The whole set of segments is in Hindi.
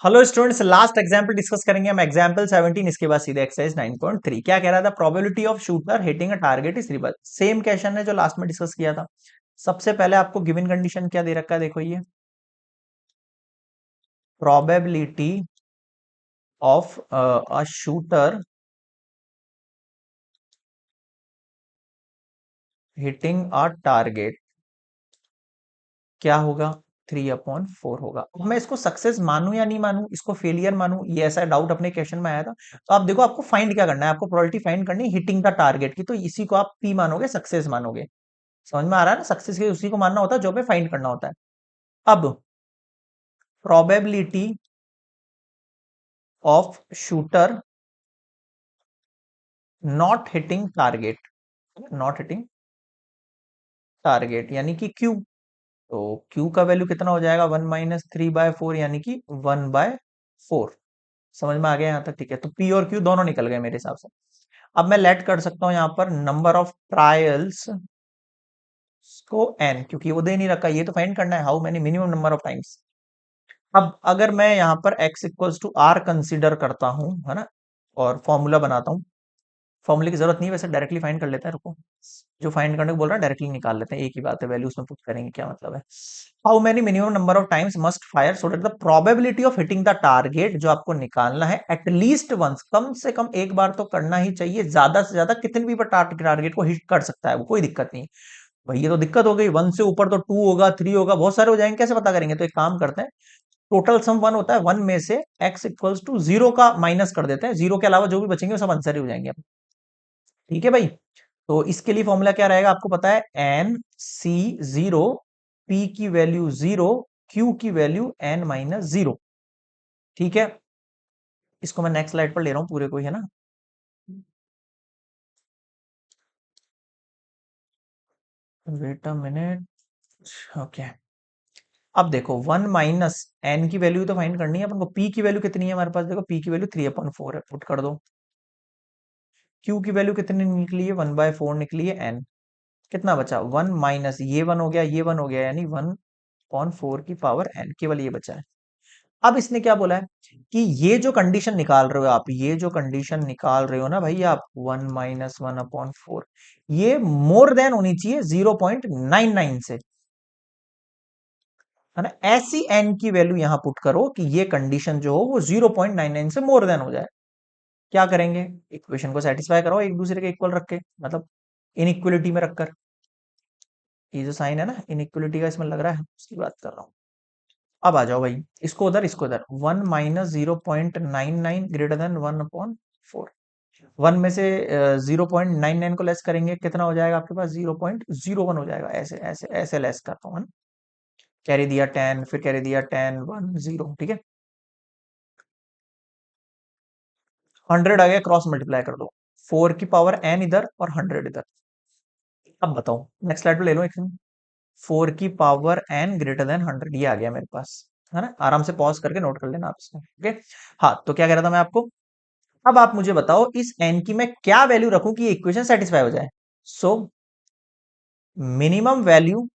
Hello students, last example discuss करेंगे हम एग्जांपल 17। इसके बाद सीधे एक्सरसाइज 9.3। क्या कह रहा था? Probability of shooter hitting a target is 3। Same question है जो लास्ट में डिस्कस किया था। सबसे पहले आपको गिवन कंडीशन क्या दे रखा है, देखो ये probability of a shooter hitting a target क्या होगा? 3/4 होगा। अब मैं इसको सक्सेस मानूं या नहीं मानूं, इसको फेलियर मानूं, ये ऐसा डाउट अपने क्वेश्चन में आया था। तो आप देखो, आपको फाइंड क्या करना है, आपको प्रोबेबिलिटी फाइंड करनी है हिटिंग द टारगेट की। तो इसी को आप पी मानोगे, सक्सेस मानोगे। समझ में आ रहा है ना? सक्सेस के उसी को मानना होता है जो पे फाइंड करना होता है। अब probability of shooter not hitting target, not hitting target यानी कि क्यू। तो क्यू का वैल्यू कितना हो जाएगा? 1 - 3/4 यानी कि 1/4। समझ में आ गया यहां तक? ठीक है, तो पी और क्यू दोनों निकल गए मेरे हिसाब से। अब मैं लेट कर सकता हूं यहां पर नंबर ऑफ ट्रायल्स को एन, क्योंकि वो दे नहीं रखा, ये तो फाइंड करना है how many minimum number of times. अब अगर मैं यहां पर x equals to r consider करता हूं, है ना, और फॉर्मूला बनाता हूं। फॉर्मूले की जरूरत नहीं है वैसे, डायरेक्टली फाइंड कर लेते हैं। रुको, जो फाइंड करने को बोल रहा है डायरेक्टली निकाल लेते हैं, एक ही बात है, वैल्यू उसमें पुट करेंगे, क्या मतलब है। How many minimum number of times must fire so that the probability of hitting the target, जो आपको निकालना है, एटलीस्ट वंस, कम से कम एक बार तो करना ही चाहिए। ज्यादा से ज्यादा कितने भी बार टारगेट को हिट कर सकता है वो, कोई दिक्कत नहीं। भाई ये तो दिक्कत हो गई, 1 से ऊपर तो 2 होगा, 3 होगा, बहुत सारे हो जाएंगे, कैसे पता करेंगे? तो एक काम करते हैं, टोटल सम 1 होता है, 1 में से x इक्वल्स टू 0 का माइनस कर देते हैं, 0 के अलावा जो भी बचेंगे वो सब आंसर ही हो जाएंगे। ठीक है भाई, तो इसके लिए फॉर्मूला क्या रहेगा आपको पता है? n c 0, p की वैल्यू 0, q की वैल्यू n-0। ठीक है, इसको मैं नेक्स्ट स्लाइड पर ले रहा हूं पूरे को ही, है ना। Wait a minute. ओके, अब देखो 1 माइनस एन की वैल्यू तो फाइंड करनी है अपन को। पी की वैल्यू कितनी है हमारे पास? देखो पी की वैल्यू 3/4 है, पुट कर दो। क्यू की वैल्यू कितनी निकली है? 1/4 निकली है। एन कितना बचा? 1 माइनस ये 1 हो गया, ये 1 हो गया, यानी 1/4 की पावर एन, केवल ये बचा है। अब इसने क्या बोला है कि ये जो कंडीशन निकाल रहे हो आप, ये जो कंडीशन निकाल रहे हो ना भाई आप, 1 - 1/4, ये मोर देन होनी चाहिए 0.99 से, है ना। ऐसी एन की वैल्यू यहां पुट करो कि ये कंडीशन जो हो वो 0.99 से मोर देन हो जाए। क्या करेंगे? इक्वेशन को सेटिस्फाई करो एक दूसरे के इक्वल रख के, मतलब इनइक्वलिटी में रखकर। ये जो साइन है ना इनइक्वलिटी का, इसमें लग रहा है, उसकी बात कर रहा हूं। अब आ जाओ भाई, इसको उधर, इसको उधर। 1 - 0.99 ग्रेटर देन 1/4। 1 में से 0.99 को लेस करेंगे, कितना हो जाएगा आपके पास? 0.01 हो जाएगा। ऐसे ऐसे ऐसे लेस करता हूँ, है ना। कैरी दिया 10, फिर कैरी दिया 10, 1 0, ठीक है। 100 आ गया, क्रॉस मल्टीप्लाई कर दो। 4 की पावर n इधर और 100 इधर। अब बताओ, नेक्स्ट स्लाइड पे ले लो एक। 4 की पावर n ग्रेटर देन 100, ये आ गया मेरे पास, है ना। आराम से पॉज करके नोट कर लेना आप इसको, ओके। हाँ, तो क्या कह रहा था मैं आपको? अब आप मुझे बताओ इस n की मैं क्या वैल्यू रखूं कि ये इक्वेशन सेटिस्फाई हो जाए। So minimum value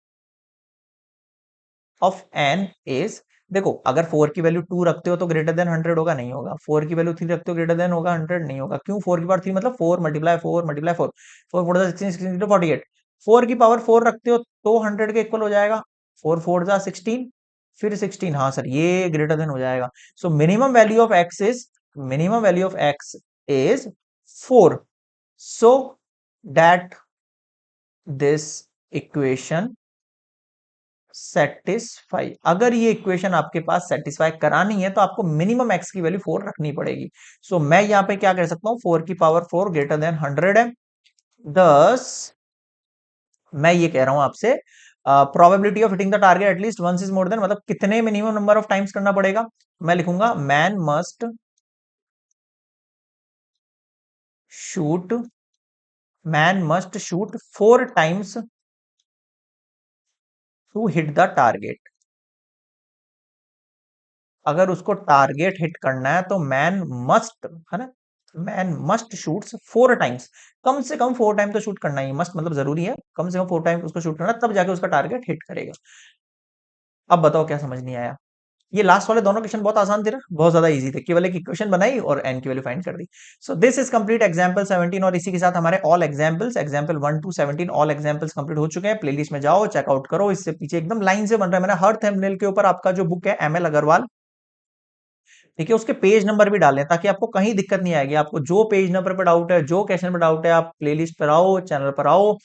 of n is, देखो अगर 4 की वैल्यू 2 रखते हो तो ग्रेटर देन 100 होगा? नहीं होगा। 4 की वैल्यू 3 रखते हो ग्रेटर देन होगा 100? नहीं होगा। क्यों? 4 की पावर 3 मतलब 4 मल्टीप्लाई 4 मल्टीप्लाई 4, 4 4 16, 16 to 48। 4 की पावर 4 रखते हो तो 100 के इक्वल हो जाएगा। 4 4 जा 16, फिर 16, हाँ सर ये ग्रेटर देन हो जाएगा। So minimum value of x is, minimum value of x is 4। So that this equation satisfy, अगर ये इक्वेशन आपके पास सेटिस्फाई करानी है तो आपको मिनिमम एक्स की वैल्यू 4 रखनी पड़ेगी। सो मैं यहां पे क्या कर सकता हूं? 4 की पावर 4 ग्रेटर देन 100 है। दस मैं ये कह रहा हूं आपसे, probability of hitting the target at least once is more than, मतलब कितने मिनिमम नंबर ऑफ टाइम्स करना पड़ेगा? मैं लिखूंगा shoot man must shoot 4 times to hit the target. अगर उसको टारगेट हिट करना है तो मैन मस्ट, है ना, मैन मस्ट शूट्स 4 टाइम्स। कम से कम 4 टाइम तो शूट करना ही, मस्ट मतलब जरूरी है, कम से कम 4 टाइम उसको शूट करना, तब जाके उसका टारगेट हिट करेगा। अब बताओ क्या समझ नहीं आया? ये लास्ट वाले दोनों क्वेश्चन बहुत आसान थे ना, बहुत ज्यादा इजी थे, केवल एक इक्वेशन बनाई और एन की वैल्यू फाइंड कर दी। So this is complete example 17, और इसी के साथ हमारे all examples, example 1 to 17 all examples complete हो चुके हैं। प्लेलिस्ट में जाओ, चेकआउट करो, इससे पीछे एकदम लाइन से बन रहा है। मैंने हर थंबनेल के ऊपर आपका जो बुक है एमएल अग्रवाल, ठीक है, उसके पेज नंबर भी डालें ताकि आपको कहीं दिक्कत नहीं आएगी। आपको जो पेज नंबर पर डाउट है, जो क्वेश्चन पर डाउट है, आप प्लेलिस्ट पर आओ, चैनल पर आओ,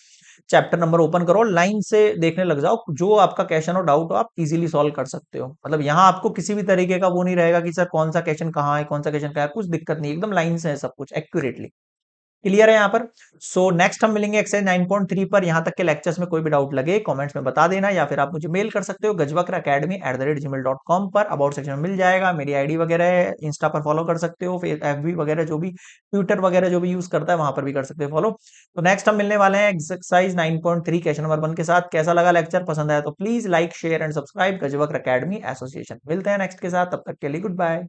चैप्टर नंबर ओपन करो, लाइन से देखने लग जाओ, जो आपका क्वेश्चन हो, डाउट हो, आप इजीली सॉल्व कर सकते हो। मतलब यहाँ आपको किसी भी तरीके का वो नहीं रहेगा कि सर कौन सा क्वेश्चन कहाँ है, कौन सा क्वेश्चन कहाँ है, कुछ दिक्कत नहीं, एकदम लाइन से है सब कुछ एक्यूरेटली क्लियर है यहाँ पर। सो नेक्स्ट हम मिलेंगे एक्सरसाइज 9.3 पर। यहाँ तक के लेक्चर्स में कोई भी डाउट लगे कमेंट्स में बता देना, या फिर आप मुझे मेल कर सकते हो gajvakracademy@gmail.com पर। अबाउट सेक्शन में मिल जाएगा, मेरी आईडी वगैरह है, इंस्टा पर फॉलो कर सकते हो, फिर एफबी वगैरह जो भी, ट्विटर वगैरह जो भी यूज करता है वहां पर भी कर सकते हो फॉलो। तो नेक्स्ट हम मिलने वाले हैं एक्सरसाइज 9.3 क्वेश्चन नंबर 1 के साथ। कैसा लगा लेक्चर, पसंद आया तो please like share and subscribe Gajvakra academy association. मिलते हैं नेक्स्ट के साथ, तब तक के लिए गुड बाय।